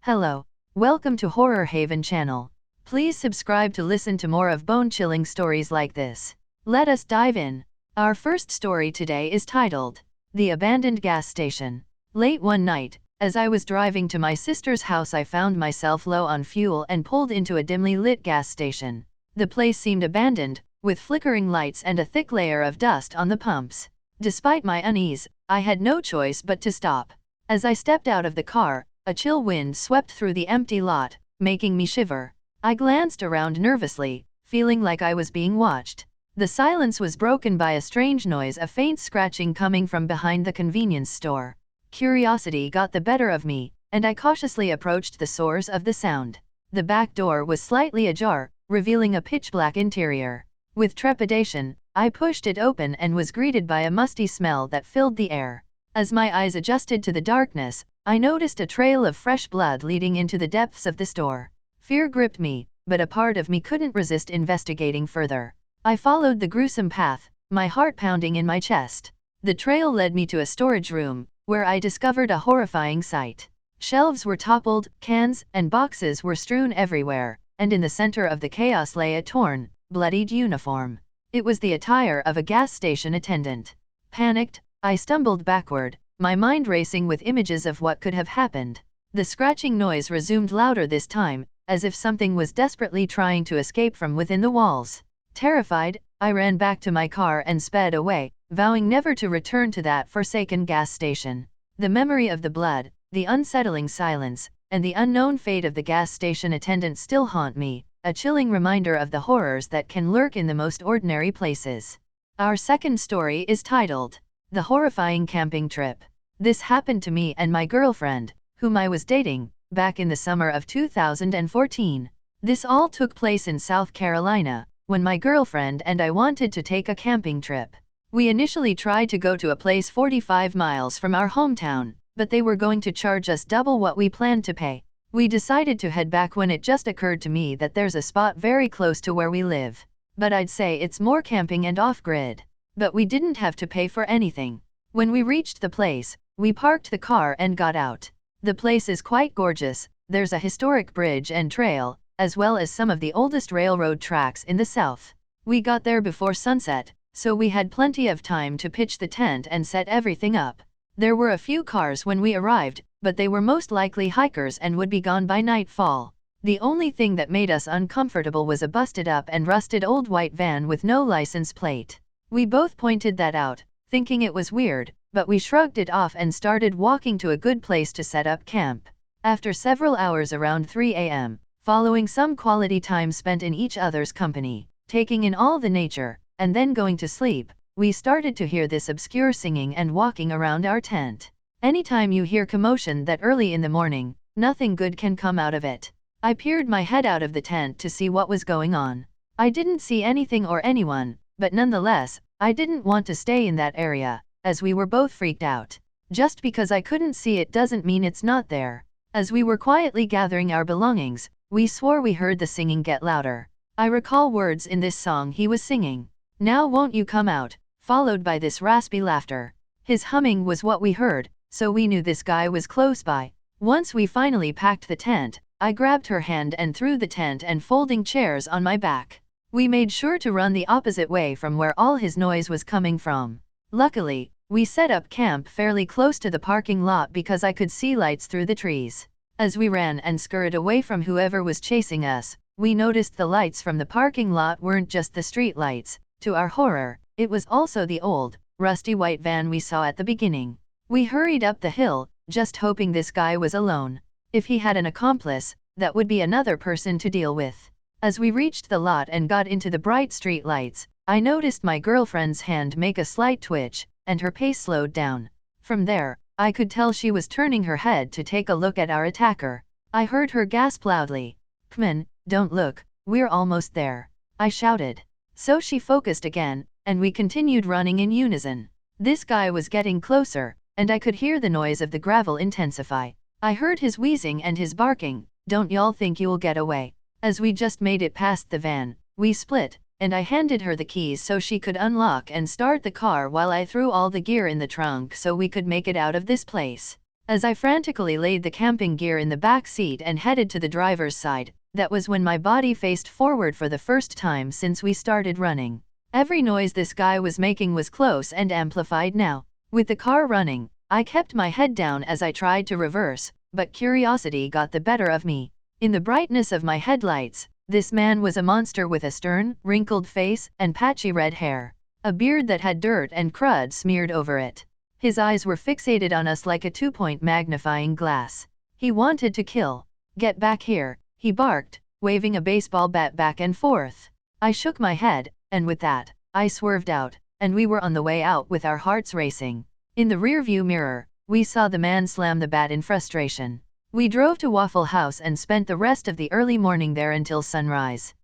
Hello, welcome to Horror Haven channel. Please subscribe to listen to more of bone-chilling stories like this. Let us dive in. Our first story today is titled, The Abandoned Gas Station. Late one night, as I was driving to my sister's house, I found myself low on fuel and pulled into a dimly lit gas station. The place seemed abandoned, with flickering lights and a thick layer of dust on the pumps. Despite my unease, I had no choice but to stop. As I stepped out of the car, a chill wind swept through the empty lot, making me shiver. I glanced around nervously, feeling like I was being watched. The silence was broken by a strange noise, a faint scratching coming from behind the convenience store. Curiosity got the better of me, and I cautiously approached the source of the sound. The back door was slightly ajar, revealing a pitch-black interior. With trepidation, I pushed it open and was greeted by a musty smell that filled the air. As my eyes adjusted to the darkness, I noticed a trail of fresh blood leading into the depths of the store. Fear gripped me, but a part of me couldn't resist investigating further. I followed the gruesome path, my heart pounding in my chest. The trail led me to a storage room, where I discovered a horrifying sight. Shelves were toppled, cans and boxes were strewn everywhere, and in the center of the chaos lay a torn, bloodied uniform. It was the attire of a gas station attendant. Panicked, I stumbled backward, my mind racing with images of what could have happened. The scratching noise resumed louder this time, as if something was desperately trying to escape from within the walls. Terrified, I ran back to my car and sped away, vowing never to return to that forsaken gas station. The memory of the blood, the unsettling silence, and the unknown fate of the gas station attendant still haunt me, a chilling reminder of the horrors that can lurk in the most ordinary places. Our second story is titled, The Horrifying Camping Trip. This happened to me and my girlfriend, whom I was dating, back in the summer of 2014. This all took place in South Carolina, when my girlfriend and I wanted to take a camping trip. We initially tried to go to a place 45 miles from our hometown, but they were going to charge us double what we planned to pay. We decided to head back when it just occurred to me that there's a spot very close to where we live. But I'd say it's more camping and off-grid. But we didn't have to pay for anything. When we reached the place, we parked the car and got out. The place is quite gorgeous. There's a historic bridge and trail, as well as some of the oldest railroad tracks in the south. We got there before sunset, so we had plenty of time to pitch the tent and set everything up. There were a few cars when we arrived, but they were most likely hikers and would be gone by nightfall. The only thing that made us uncomfortable was a busted up and rusted old white van with no license plate. We both pointed that out, thinking it was weird, but we shrugged it off and started walking to a good place to set up camp. After several hours around 3 a.m., following some quality time spent in each other's company, taking in all the nature, and then going to sleep, we started to hear this obscure singing and walking around our tent. Anytime you hear commotion that early in the morning, nothing good can come out of it. I peered my head out of the tent to see what was going on. I didn't see anything or anyone, but nonetheless, I didn't want to stay in that area, as we were both freaked out. Just because I couldn't see it doesn't mean it's not there. As we were quietly gathering our belongings, we swore we heard the singing get louder. I recall words in this song he was singing. "Now won't you come out," followed by this raspy laughter. His humming was what we heard, so we knew this guy was close by. Once we finally packed the tent, I grabbed her hand and threw the tent and folding chairs on my back. We made sure to run the opposite way from where all his noise was coming from. Luckily, we set up camp fairly close to the parking lot because I could see lights through the trees. As we ran and scurried away from whoever was chasing us, we noticed the lights from the parking lot weren't just the street lights. To our horror, it was also the old, rusty white van we saw at the beginning. We hurried up the hill, just hoping this guy was alone. If he had an accomplice, that would be another person to deal with. As we reached the lot and got into the bright street lights, I noticed my girlfriend's hand make a slight twitch, and her pace slowed down. From there, I could tell she was turning her head to take a look at our attacker. I heard her gasp loudly. "Come, don't look, we're almost there," I shouted. So she focused again, and we continued running in unison. This guy was getting closer, and I could hear the noise of the gravel intensify. I heard his wheezing and his barking. "Don't y'all think you'll get away?" As we just made it past the van, we split, and I handed her the keys so she could unlock and start the car while I threw all the gear in the trunk so we could make it out of this place. As I frantically laid the camping gear in the back seat and headed to the driver's side, that was when my body faced forward for the first time since we started running. Every noise this guy was making was close and amplified now. With the car running, I kept my head down as I tried to reverse, but curiosity got the better of me. In the brightness of my headlights, this man was a monster with a stern, wrinkled face and patchy red hair, a beard that had dirt and crud smeared over it. His eyes were fixated on us like a 2-point magnifying glass. He wanted to kill. "Get back here," he barked, waving a baseball bat back and forth. I shook my head, and with that, I swerved out, and we were on the way out with our hearts racing. In the rearview mirror, we saw the man slam the bat in frustration. We drove to Waffle House and spent the rest of the early morning there until sunrise.